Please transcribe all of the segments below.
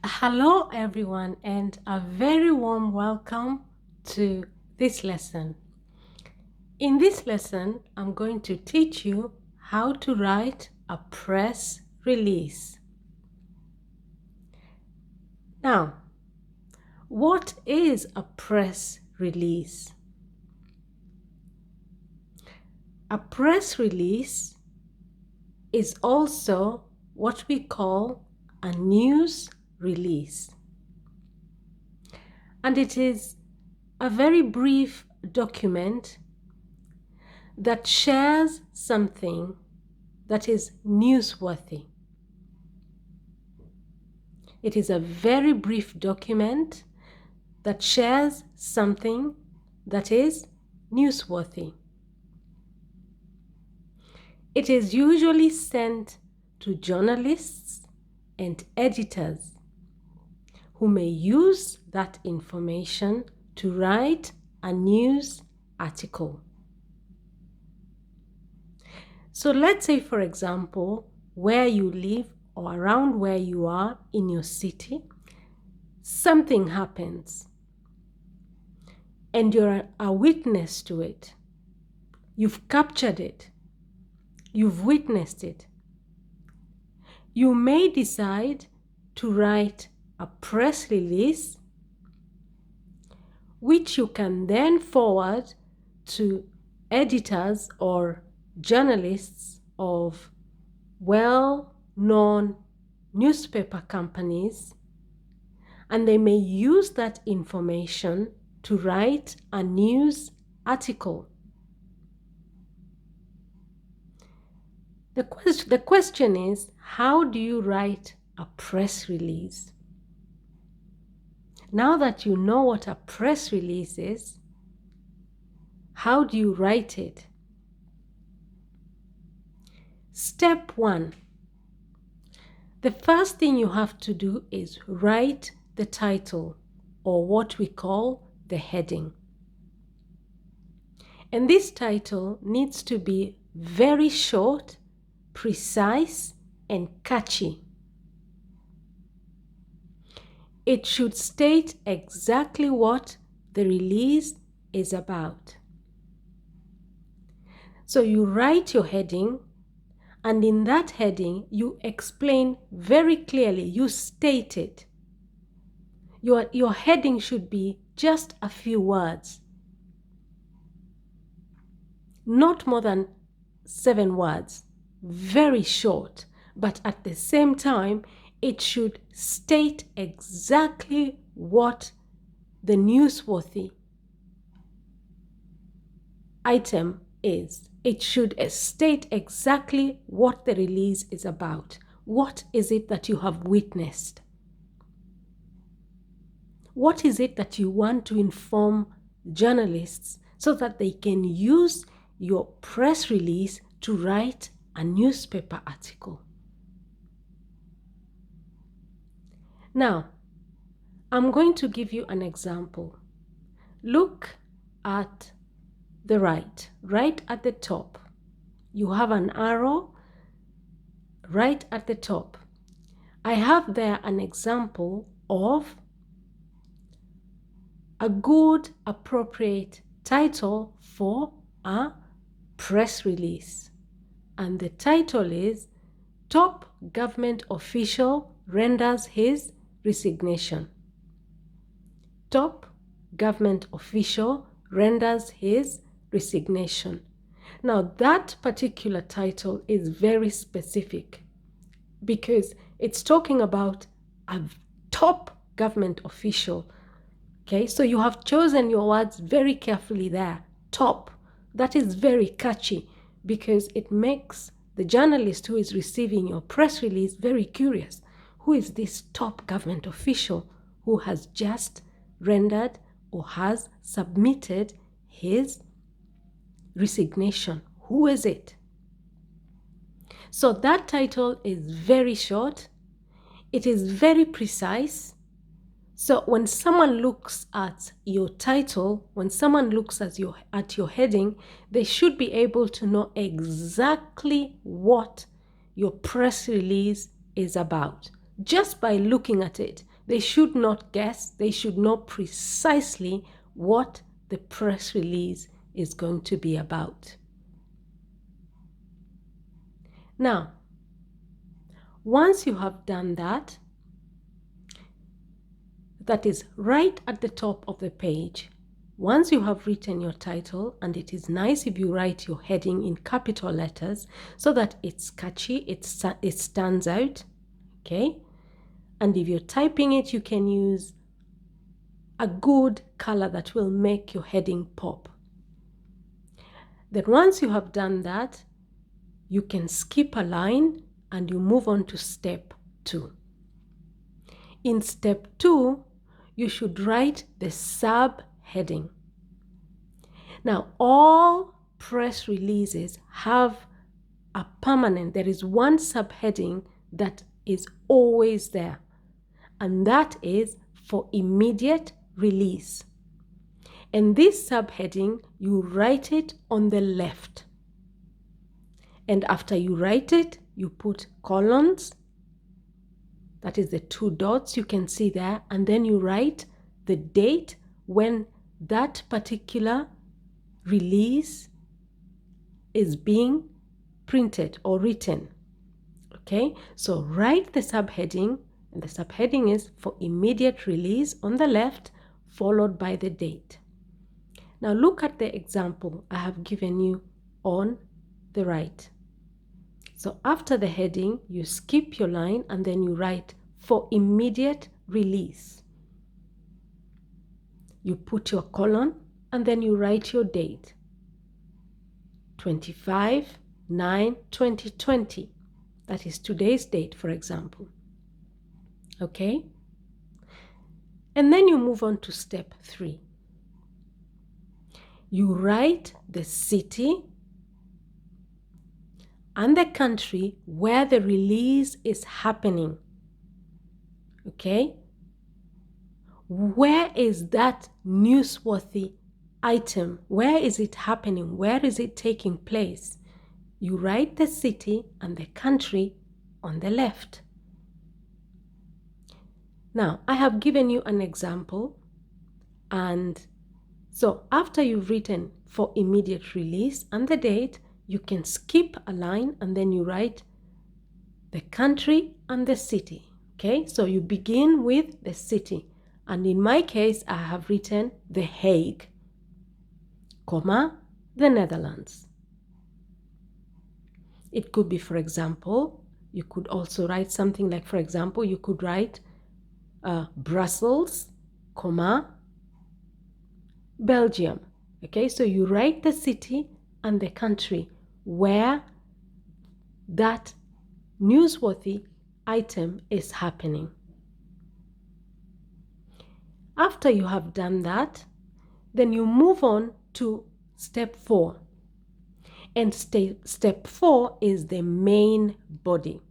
Hello, everyone, and a very warm welcome to this lesson. In this lesson, I'm going to teach you how to write a press release. Now, what is a press release? A press release is also what we call a news release. And it is a very brief document that shares something that is newsworthy. It is a very brief document that shares something that is newsworthy. It is usually sent to journalists and editors who may use that information to write a news article. So let's say, for example, where you live or around where you are in your city, something happens and you're a witness to it. You've captured it. You've witnessed it. You may decide to write a press release, which you can then forward to editors or journalists of well-known newspaper companies, and they may use that information to write a news article. The question is, how do you write a press release? Now that you know what a press release is, how do you write it? Step 1. The first thing you have to do is write the title, or what we call the heading. And this title needs to be very short, precise, and catchy. It should state exactly what the release is about. So you write your heading, and in that heading, you explain very clearly, you state it. Your heading should be just a few words, not more than 7 words, very short, but at the same time, it should state exactly what the newsworthy item is. It should state exactly what the release is about. What is it that you have witnessed? What is it that you want to inform journalists so that they can use your press release to write a newspaper article? Now, I'm going to give you an example. Look at the right at the top. You have an arrow right at the top. I have there an example of a good, appropriate title for a press release. And the title is Top Government Official Renders His Resignation. Top Government Official Renders His Resignation. Now, that particular title is very specific because it's talking about a top government official. Okay, so you have chosen your words very carefully there. Top. That is very catchy because it makes the journalist who is receiving your press release very curious. Who is this top government official who has just rendered or has submitted his resignation? Who is it? So that title is very short. It is very precise. So when someone looks at your title, when someone looks at your heading, they should be able to know exactly what your press release is about, just by looking at it, They should not guess. They should know precisely what the press release is going to be about. Now, once you have done that, that is right at the top of the page. Once you have written your title, and it is nice if you write your heading in capital letters so that it's catchy, it stands out, okay? And if you're typing it, you can use a good color that will make your heading pop. Then once you have done that, you can skip a line and you move on to step 2. In step 2, you should write the subheading. Now, all press releases have a permanent, there is one subheading that is always there, and that is for immediate release. And this subheading, you write it on the left. And after you write it, you put colons, that is the 2 dots you can see there, and then you write the date when that particular release is being printed or written. Okay, so write the subheading, and the subheading is for immediate release on the left, followed by the date. Now look at the example I have given you on the right. So after the heading, you skip your line and then you write for immediate release. You put your colon and then you write your date. 25/9/2020. That is today's date, for example. Okay? And then you move on to step 3. You write the city and the country where the release is happening. Okay? Where is that newsworthy item? Where is it happening? Where is it taking place? You write the city and the country on the left. Now, I have given you an example, and so after you've written for immediate release and the date, you can skip a line and then you write the country and the city. Okay, so you begin with the city, and in my case, I have written The Hague, comma, the Netherlands. It could be, for example, you could also write something like, for example, you could write Brussels, comma, Belgium. Okay, so you write the city and the country where that newsworthy item is happening. After you have done that, then you move on to step 4. And step 4 is the main body.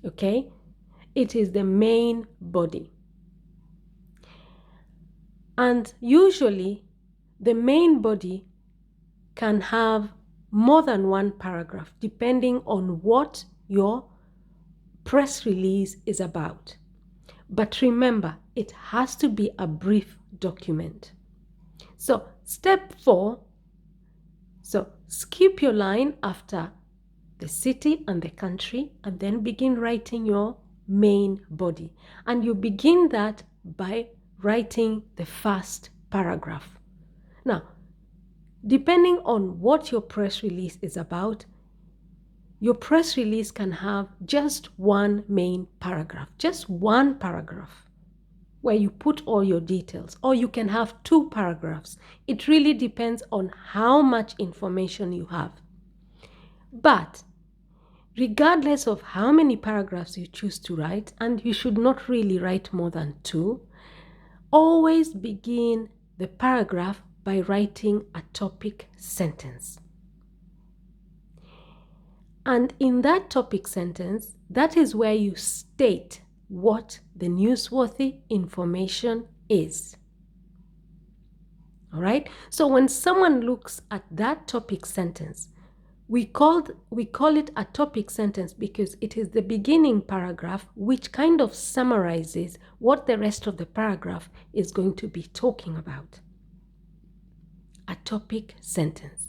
Okay? It is the main body. And usually, the main body can have more than one paragraph, depending on what your press release is about. But remember, it has to be a brief document. So, step 4, so skip your line after the city and the country, and then begin writing your main body. And you begin that by writing the first paragraph. Now, depending on what your press release is about, your press release can have just one main paragraph, just one paragraph where you put all your details, or you can have 2 paragraphs. It really depends on how much information you have. But regardless of how many paragraphs you choose to write, and you should not really write more than 2, always begin the paragraph by writing a topic sentence. And in that topic sentence, that is where you state what the newsworthy information is. All right? So when someone looks at that topic sentence, We call it a topic sentence because it is the beginning paragraph which kind of summarizes what the rest of the paragraph is going to be talking about. A topic sentence.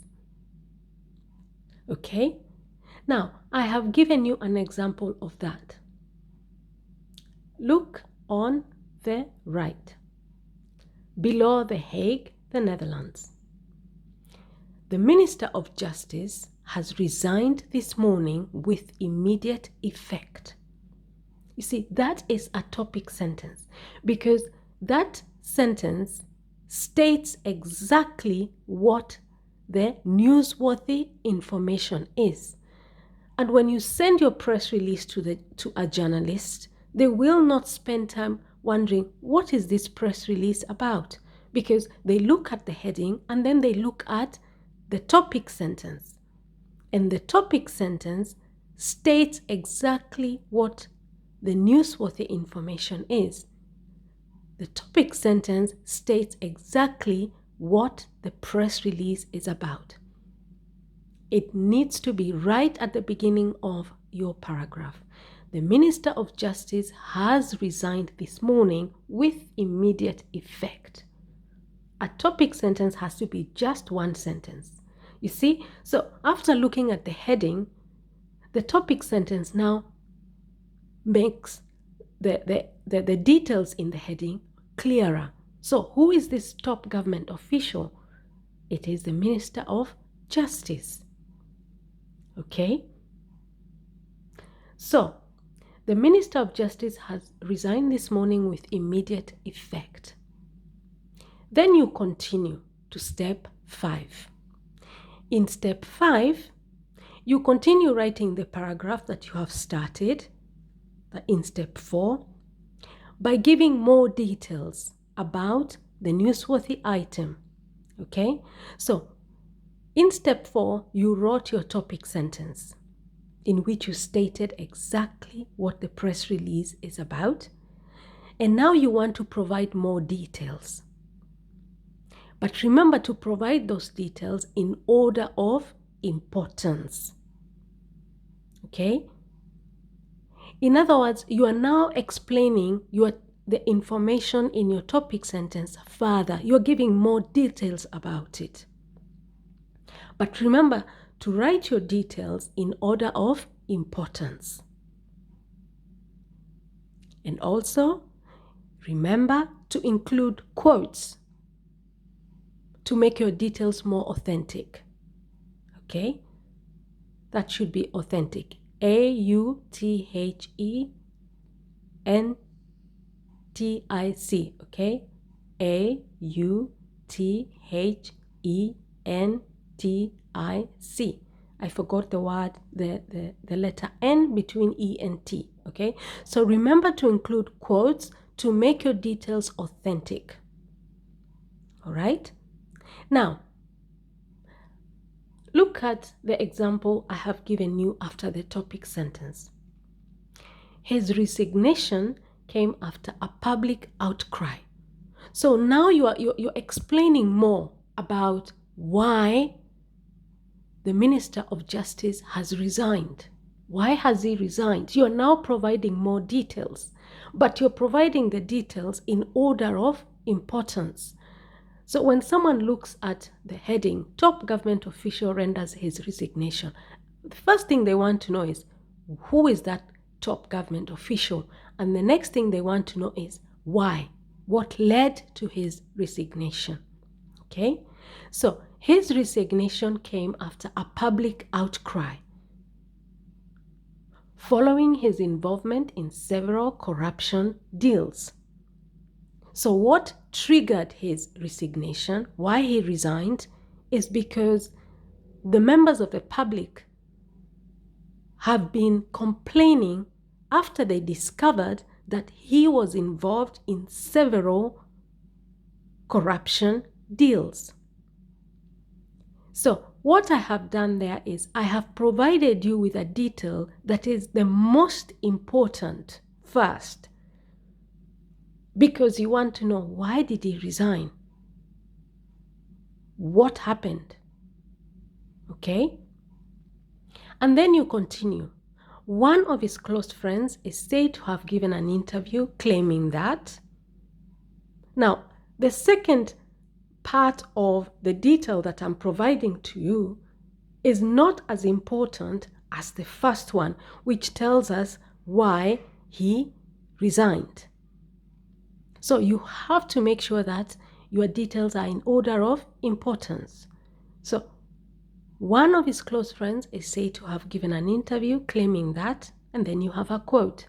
Okay? Now, I have given you an example of that. Look on the right. Below The Hague, the Netherlands. The Minister of Justice has resigned this morning with immediate effect. You see, that is a topic sentence because that sentence states exactly what the newsworthy information is. And when you send your press release to a journalist, they will not spend time wondering, what is this press release about? Because they look at the heading and then they look at the topic sentence. And the topic sentence states exactly what the newsworthy information is. The topic sentence states exactly what the press release is about. It needs to be right at the beginning of your paragraph. The Minister of Justice has resigned this morning with immediate effect. A topic sentence has to be just one sentence. You see? So after looking at the heading, the topic sentence now makes the details in the heading clearer. So who is this top government official? It is the Minister of Justice. Okay? So, the Minister of Justice has resigned this morning with immediate effect. Then you continue to step 5. In step 5, you continue writing the paragraph that you have started in step 4 by giving more details about the newsworthy item. Okay? So, in step 4, you wrote your topic sentence in which you stated exactly what the press release is about. And now you want to provide more details. But remember to provide those details in order of importance. Okay? In other words, you are now explaining the information in your topic sentence further. You're giving more details about it. But remember to write your details in order of importance. And also, remember to include quotes to make your details more authentic. Okay? That should be authentic. AUTHENTIC. Okay? AUTHENTIC. I forgot the word, the letter N between E and T. Okay? So remember to include quotes to make your details authentic. All right? Now, look at the example I have given you after the topic sentence. His resignation came after a public outcry. So now you're explaining more about why the Minister of Justice has resigned. Why has he resigned? You're now providing more details, but you're providing the details in order of importance. So when someone looks at the heading, top government official renders his resignation, the first thing they want to know is, who is that top government official? And the next thing they want to know is, why? What led to his resignation? Okay? So his resignation came after a public outcry following his involvement in several corruption deals. So what triggered his resignation, why he resigned, is because the members of the public have been complaining after they discovered that he was involved in several corruption deals. So what I have done there is I have provided you with a detail that is the most important first, because you want to know, why did he resign? What happened? Okay? And then you continue. One of his close friends is said to have given an interview claiming that. Now, the second part of the detail that I'm providing to you is not as important as the first one, which tells us why he resigned. So you have to make sure that your details are in order of importance. So one of his close friends is said to have given an interview claiming that, and then you have a quote.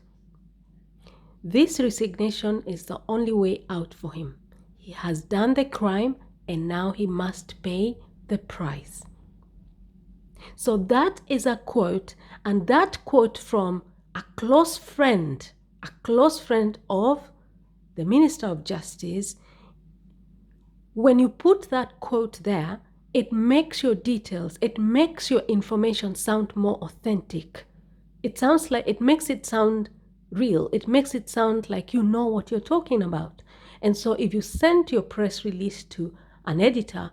This resignation is the only way out for him. He has done the crime and now he must pay the price. So that is a quote, and that quote from a close friend of the Minister of Justice. When you put that quote there, it makes your details, it makes your information sound more authentic. It makes it sound real. It makes it sound like you know what you're talking about. And so if you send your press release to an editor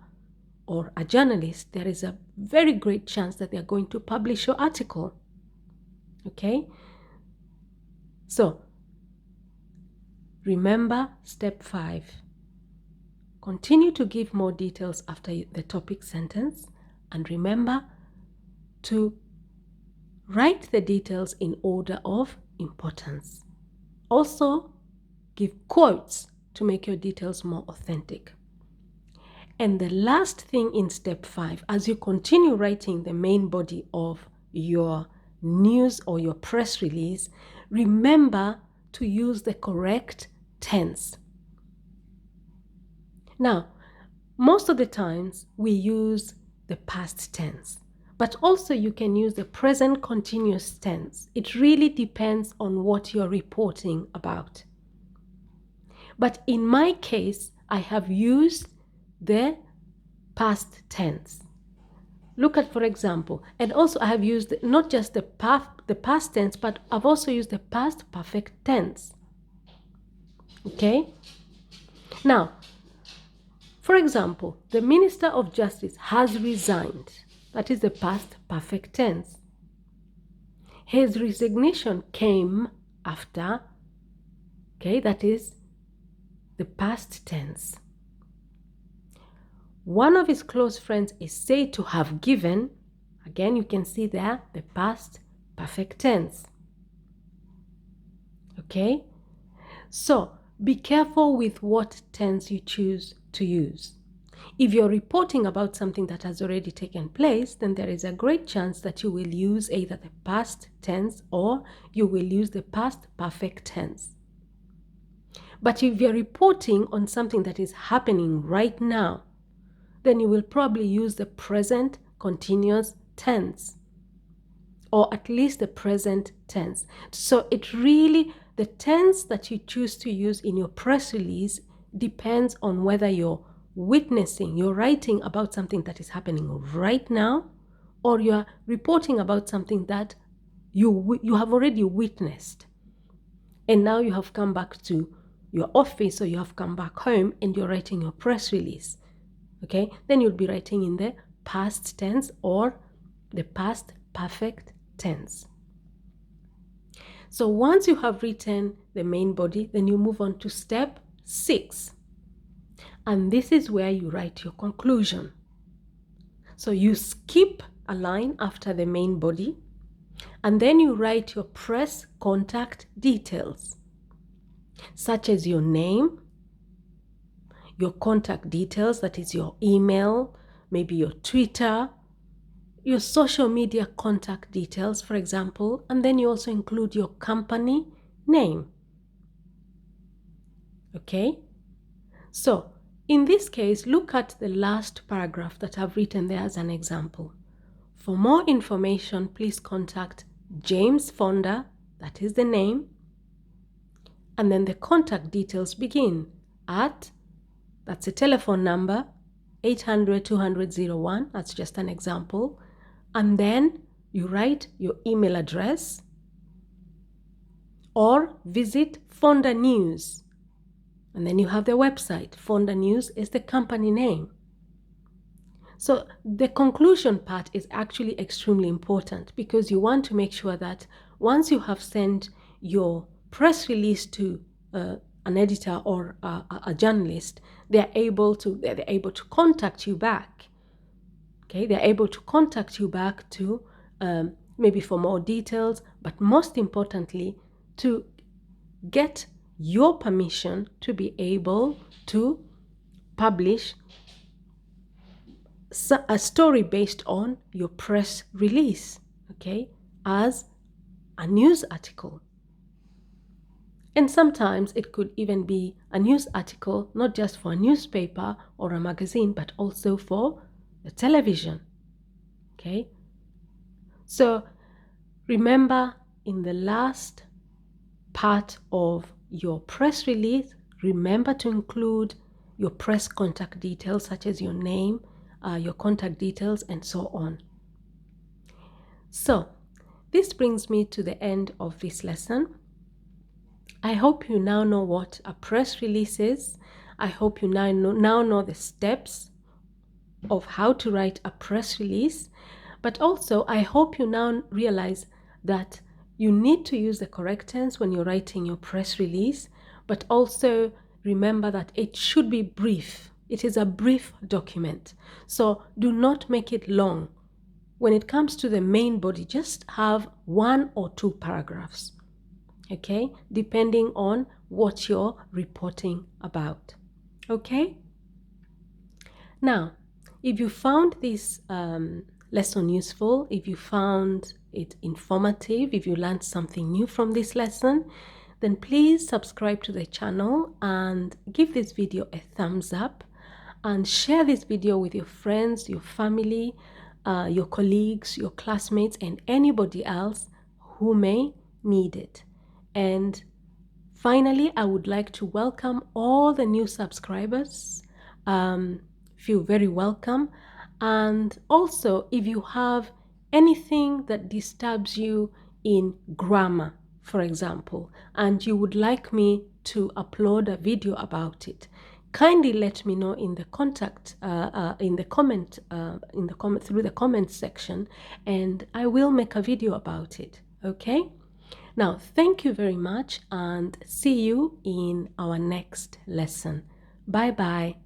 or a journalist, there is a very great chance that they're going to publish your article. Okay? So, remember step 5. Continue to give more details after the topic sentence, and remember to write the details in order of importance. Also, give quotes to make your details more authentic. And the last thing in step 5, as you continue writing the main body of your news or your press release, remember to use the correct tense. Now, most of the times we use the past tense, but also you can use the present continuous tense. It really depends on what you're reporting about. But in my case, I have used the past tense. Look at, for example, and also I have used not just the past tense, but I've also used the past perfect tense. Okay? Now, for example, the Minister of Justice has resigned. That is the past perfect tense. His resignation came after, okay, that is the past tense. One of his close friends is said to have given, again you can see there, the past perfect tense. Okay? So, be careful with what tense you choose to use. If you're reporting about something that has already taken place, then there is a great chance that you will use either the past tense or you will use the past perfect tense. But if you're reporting on something that is happening right now, then you will probably use the present continuous tense, or at least the present tense. So the tense that you choose to use in your press release depends on whether you're writing about something that is happening right now, or you're reporting about something that you have already witnessed. And now you have come back to your office, or you have come back home and you're writing your press release. Okay, then you'll be writing in the past tense or the past perfect tense. So once you have written the main body, then you move on to step 6. And this is where you write your conclusion. So you skip a line after the main body, and then you write your press contact details, such as your name, your contact details, that is your email, maybe your Twitter, your social media contact details, for example, and then you also include your company name. Okay? So, in this case, look at the last paragraph that I've written there as an example. For more information, please contact James Fonda, that is the name, and then the contact details begin at, that's a telephone number, 800-200-01, that's just an example. And then you write your email address, or visit Fonda News. And then you have the website. Fonda News is the company name. So the conclusion part is actually extremely important because you want to make sure that once you have sent your press release to an editor or a journalist, they're able to contact you back. Okay, they're able to contact you back to maybe for more details, but most importantly, to get your permission to be able to publish a story based on your press release, okay, as a news article. And sometimes it could even be a news article, not just for a newspaper or a magazine, but also for the television, okay? So remember, in the last part of your press release, remember to include your press contact details, such as your name, your contact details, and so on. So this brings me to the end of this lesson. I hope you now know what a press release is. I hope you now know the steps of how to write a press release. But also, I hope you now realize that you need to use the correct tense when you're writing your press release, but also remember that it should be brief. It is a brief document. So do not make it long. When it comes to the main body, just have 1 or 2 paragraphs, okay, depending on what you're reporting about, okay? Now, if you found this lesson useful, if you found it informative, if you learned something new from this lesson, then please subscribe to the channel and give this video a thumbs up and share this video with your friends, your family, your colleagues, your classmates, and anybody else who may need it. And finally, I would like to welcome all the new subscribers. Feel very welcome. And also, if you have anything that disturbs you in grammar, for example, and you would like me to upload a video about it, kindly let me know in the through the comment section, and I will make a video about it. Okay? Now, thank you very much and see you in our next lesson. Bye bye.